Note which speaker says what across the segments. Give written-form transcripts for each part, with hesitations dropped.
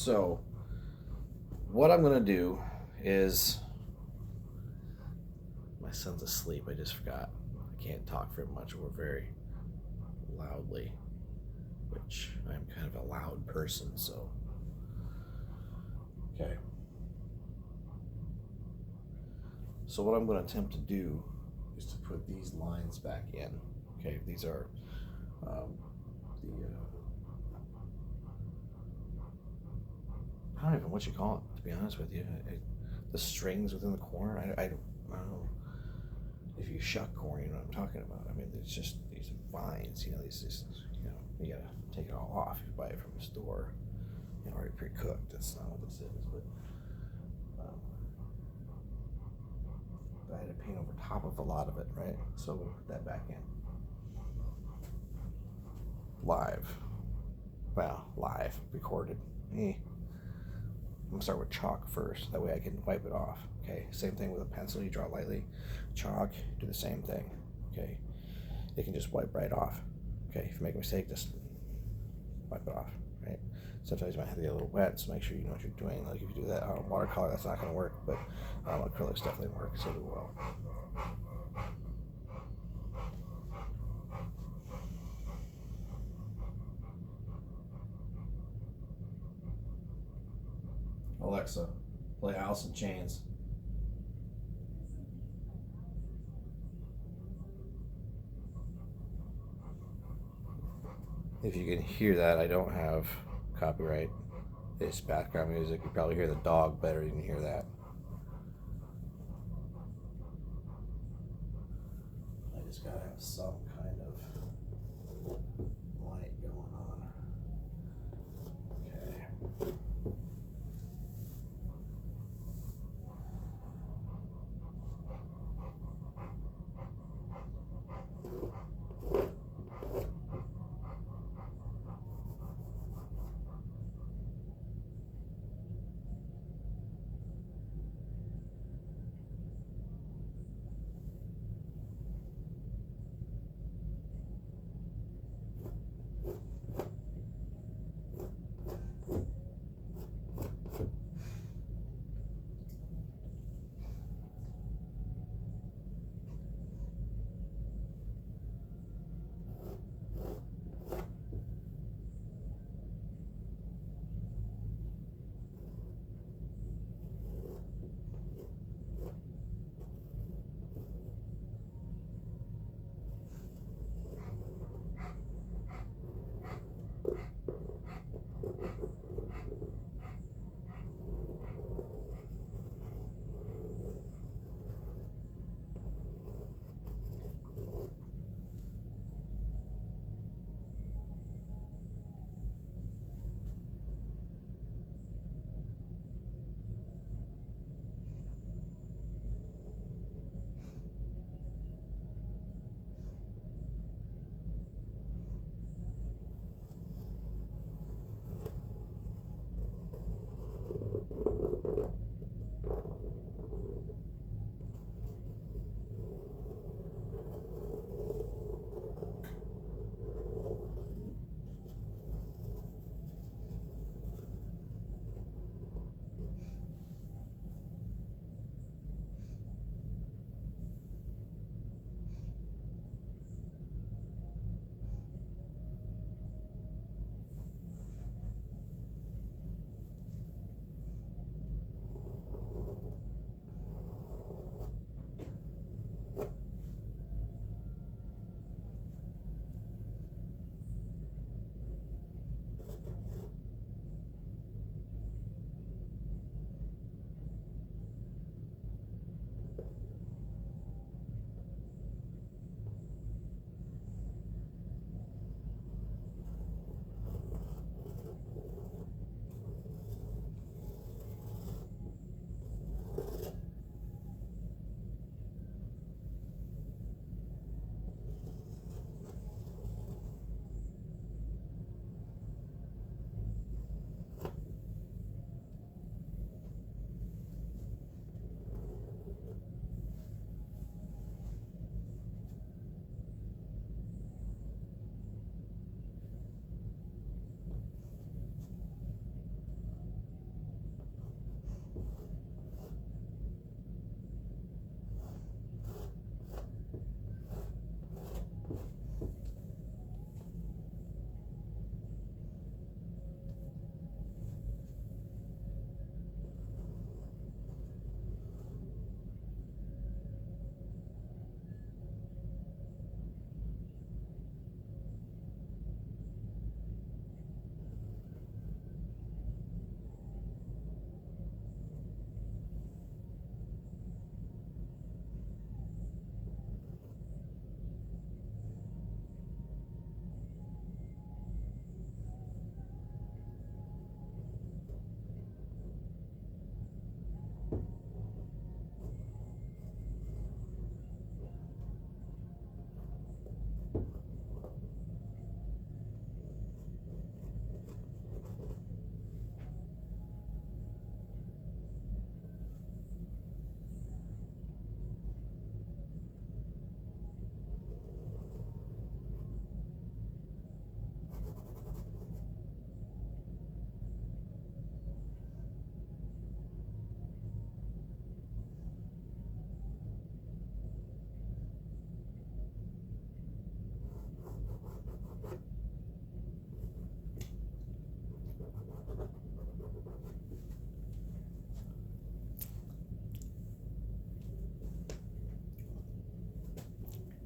Speaker 1: So, what I'm going to do is. My son's asleep. I just forgot. I can't talk very much or very loudly, which I'm kind of a loud person, so. Okay. So, what I'm going to attempt to do is to put these lines back in. Okay, these are the. I don't even know what you call it, to be honest with you. The strings within the corn. I don't know if you shuck corn, you know what I'm talking about. I mean, it's just these vines, you gotta take it all off. You buy it from the store, already pre-cooked. That's not what this is, but I had to paint over top of a lot of it, right? So we'll put that back in. Live. Well, live, recorded. I'm gonna start with chalk first. That way I can wipe it off. Okay, same thing with a pencil. You draw lightly. Chalk, do the same thing. Okay, it can just wipe right off. Okay, if you make a mistake, just wipe it off. Right. Sometimes you might have to get a little wet, so make sure you know what you're doing. Like if you do that on watercolor, that's not going to work, but acrylics definitely work, so do well. Alexa, play Alice in Chains. If you can hear that, I don't have copyright. It's background music. You probably hear the dog better than you hear that. I just gotta have some kind of light going on. Okay.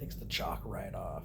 Speaker 1: Takes the chalk right off.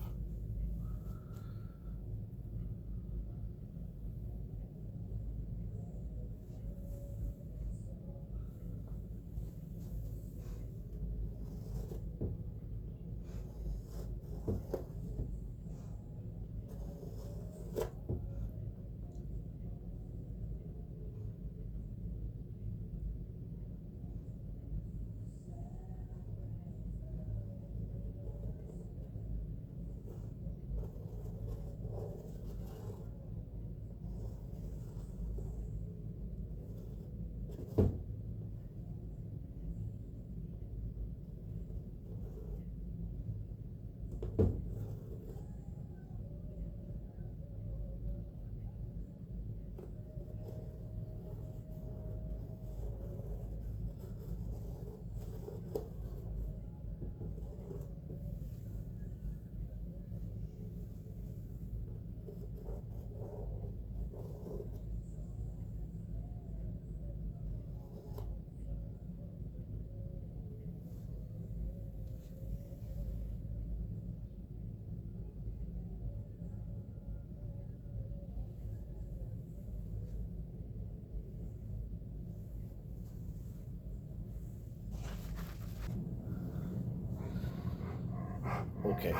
Speaker 1: Okay,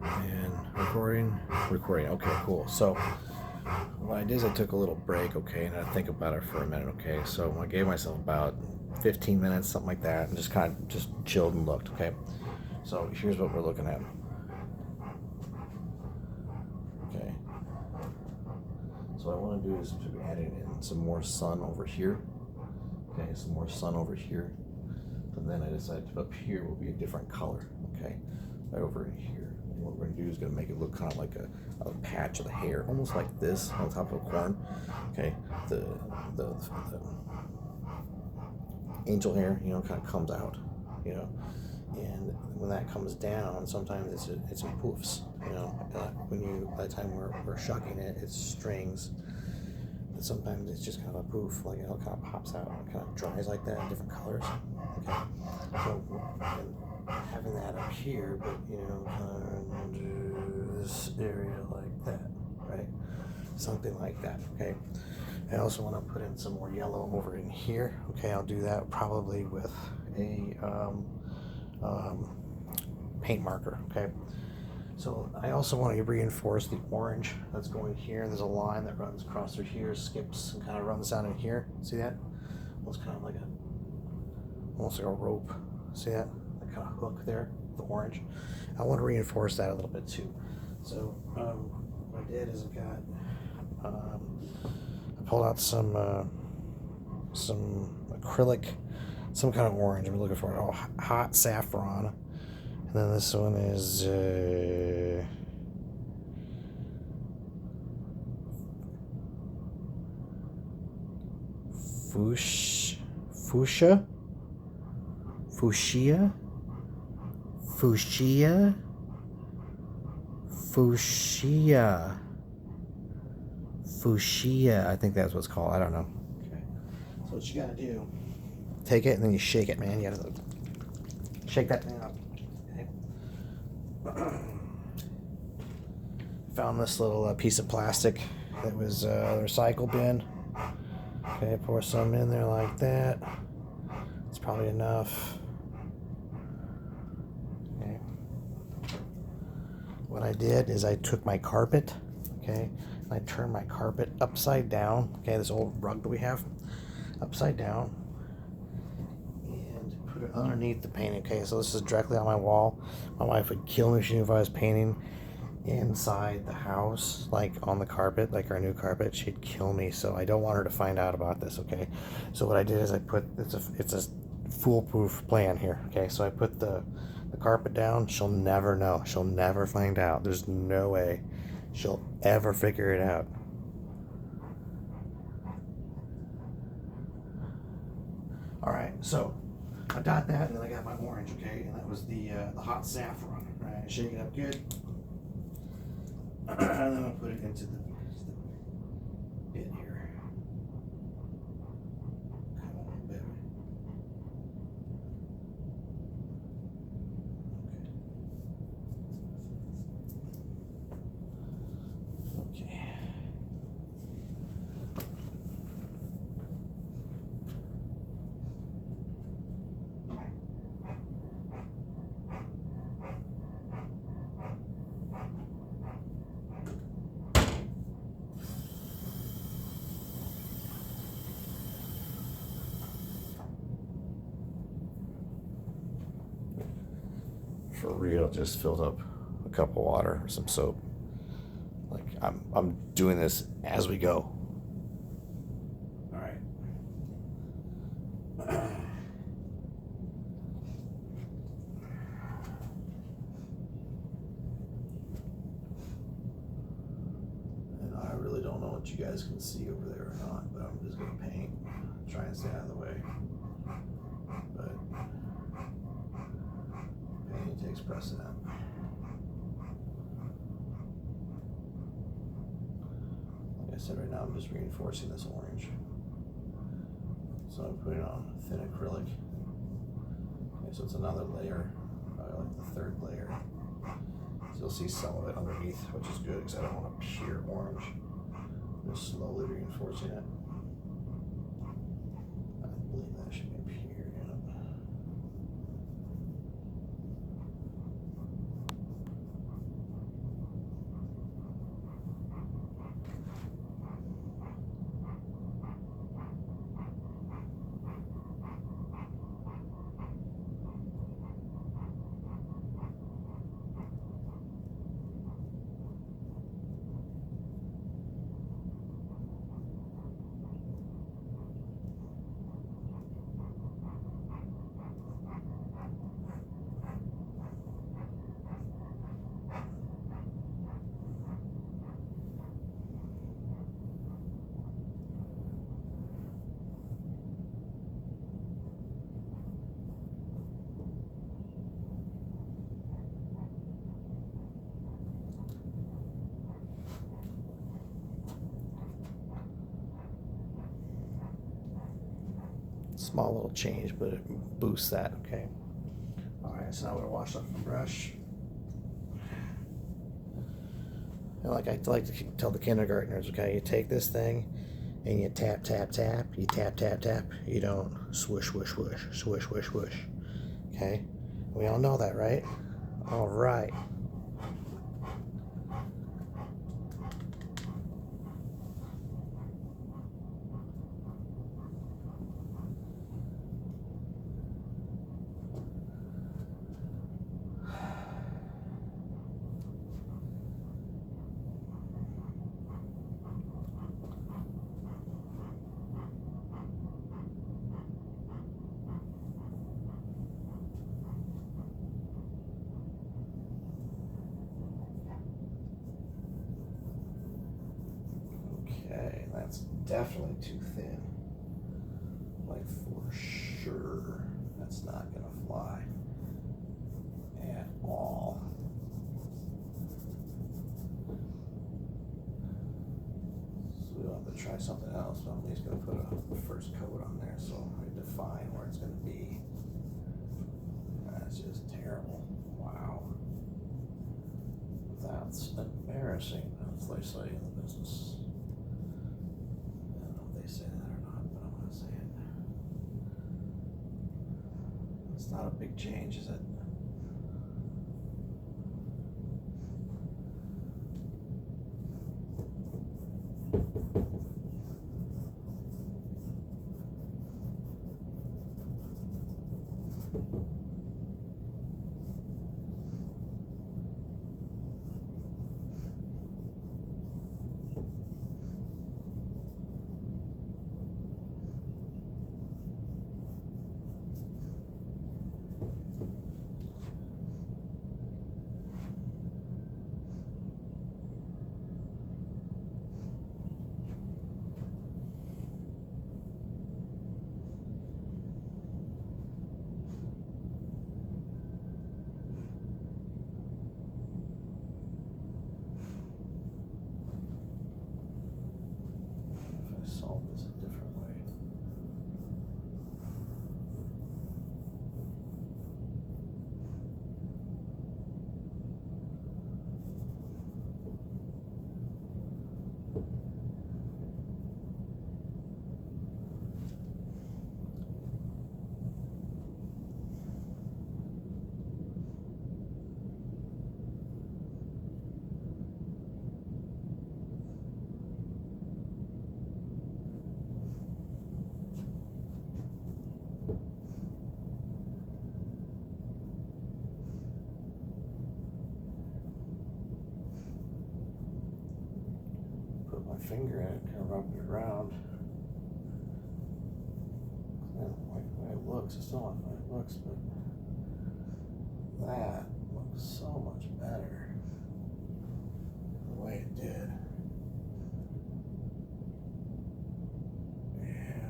Speaker 1: and recording. Okay, cool. So what I did is I took a little break, okay, and I think about it for a minute, okay. So I gave myself about 15 minutes, something like that, and just kind of just chilled and looked, okay. So here's what we're looking at. Okay. So what I want to do is add in some more sun over here. Okay, some more sun over here. And then I decided up here will be a different color, okay, right over in here. And what we're going to do is going to make it look kind of like a patch of the hair, almost like this on top of a corn, okay. The angel hair, you know, kind of comes out, you know, and when that comes down, sometimes it's in poofs, you know. When you, by the time we're shucking it, it's strings. And sometimes it's just kind of a poof, like it all kind of pops out and kind of dries like that in different colors. Okay, so and having that up here, but you know, kind of this area like that, right? Something like that. Okay. I also want to put in some more yellow over in here. Okay, I'll do that probably with a paint marker. Okay. So I also want to reinforce the orange that's going here. There's a line that runs across through here, skips, and kind of runs down in here. See that? Almost kind of like almost like a rope. See that? That kind of hook there, the orange. I want to reinforce that a little bit too. So what I did is I pulled out some acrylic, some kind of orange. I'm looking for it. Oh, hot saffron. And then this one is fuchsia. I think that's what it's called. I don't know. Okay. So what you gotta do, take it and then you shake it, man. You gotta shake that thing up. Found this little piece of plastic that was a recycle bin. Okay, pour some in there like that. It's probably enough. Okay. What I did is I took my carpet, okay, and I turned my carpet upside down. Okay, this old rug that we have, upside down, and put it underneath the painting. Okay, so this is directly on my wall. My wife would kill me if she knew if I was painting inside the house, like on the carpet, like our new carpet. She'd kill me, so I don't want her to find out about this. Okay, so what I did is I put it's a foolproof plan here. Okay, so I put the carpet down. She'll never know. She'll never find out. There's no way she'll ever figure it out. All right, so I got that, and then I got my orange. Okay, and that was the hot saffron. Right, shake it up good. And then I'll put it into the bit here. Come on, baby. For real, just filled up a cup of water or some soap. Like I'm doing this as we go. All right. And I really don't know what you guys can see over there or not, but I'm just gonna paint, try and stay out of the way. But painting takes precedent. Like I said, right now I'm just reinforcing this orange. So I'm putting on thin acrylic. Okay, so it's another layer, probably like the third layer. So you'll see some of it underneath, which is good because I don't want a pure orange. Just slowly reinforcing it. I believe that should be pure. Small little change, but it boosts that, okay? All right, so now I'm gonna wash off the brush. And like I like to tell the kindergartners, okay, you take this thing and you tap, tap, tap, you tap, tap, tap. You don't swish, swish, swish, swish, swish, swish, okay? We all know that, right? All right. Okay, that's definitely too thin. Like for sure, that's not gonna fly at all. So we'll have to try something else, but I'm at least gonna put a first coat on there so I define where it's gonna be. That's just terrible. Wow. That's embarrassing, as they say in the business. I don't know if they say that or not, but I'm gonna say it. It's not a big change, is it? finger in it, kind of rubbing it around. I don't like the way it looks. I still like the way it looks, but that looks so much better the way it did. Yeah.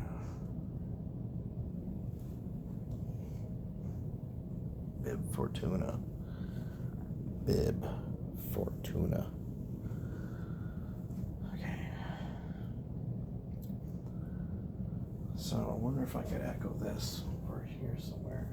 Speaker 1: Bib Fortuna. Bib Fortuna. Okay. So I wonder if I could echo this over here somewhere.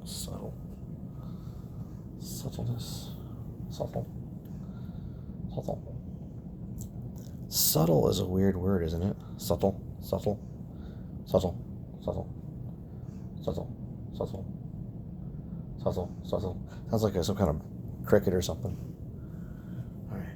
Speaker 1: Subtle. Subtleness. Subtle. Subtle. Subtle is a weird word, isn't it? Subtle. Subtle. Subtle. Subtle. Subtle. Subtle. Subtle. Subtle. Sounds like some kind of cricket or something. All right.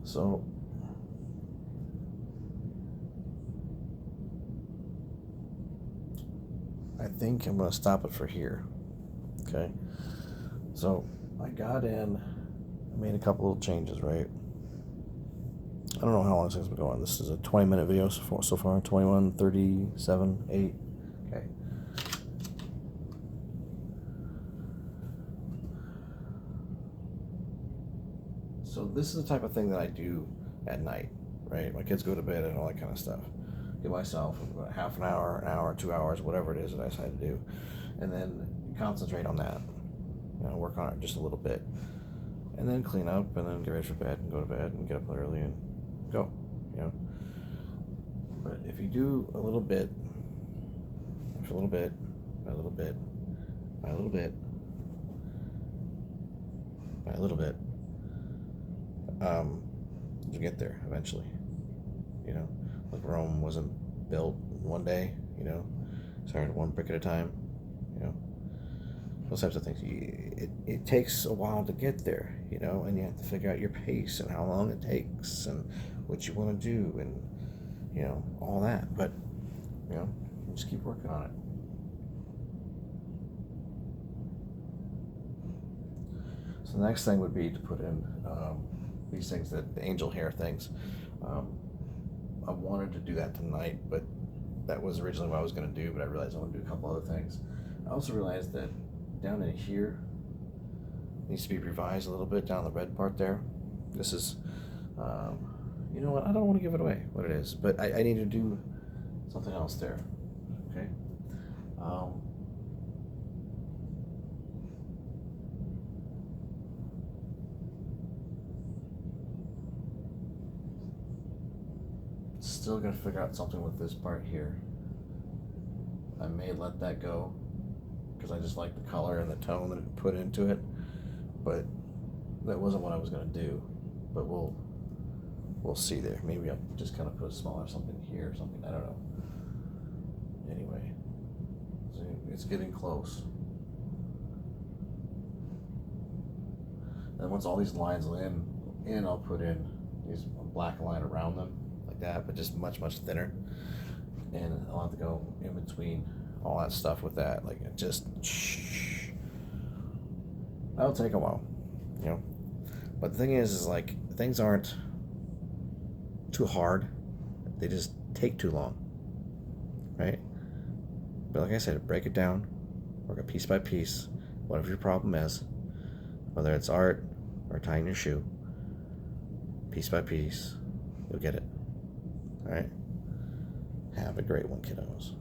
Speaker 1: So I think I'm going to stop it for here. Okay. So I got in, I made a couple little changes, right? I don't know how long this thing's been going. This is a 20-minute video so far, 21, 37, 8. Okay. So this is the type of thing that I do at night, right? My kids go to bed and all that kind of stuff. Give myself about half an hour, 2 hours, whatever it is that I decide to do, and then concentrate on that. You know, work on it just a little bit, and then clean up, and then get ready for bed, and go to bed, and get up early, and go. You know. But if you do a little bit, for a little bit, by a little bit, by a little bit, by a little bit, you get there eventually. You know, like Rome wasn't built one day. You know, started one brick at a time. You know, those types of things. It takes a while to get there. You know, and you have to figure out your pace and how long it takes and what you want to do and you know all that. But you know, just keep working on it. So the next thing would be to put in these things, the angel hair things. I wanted to do that tonight, but that was originally what I was going to do, but I realized I want to do a couple other things. I also realized that down in here needs to be revised a little bit, down the red part there. This is You know what? I don't want to give it away, what it is, but I need to do something else there. Okay. Still gonna figure out something with this part here. I may let that go because I just like the color and the tone that it put into it, but that wasn't what I was gonna do. But we'll see there. Maybe I'll just kind of put a smaller something here or something. I don't know. Anyway, so it's getting close. And once all these lines in, I'll put in these black line around them like that, but just much thinner. And I'll have to go in between all that stuff with that. Like it just that'll take a while, you know. But the thing is like things aren't too hard; they just take too long, right? But like I said, break it down, work it piece by piece. Whatever your problem is, whether it's art or tying your shoe, piece by piece, you'll get it. All right. Have a great one, kiddos.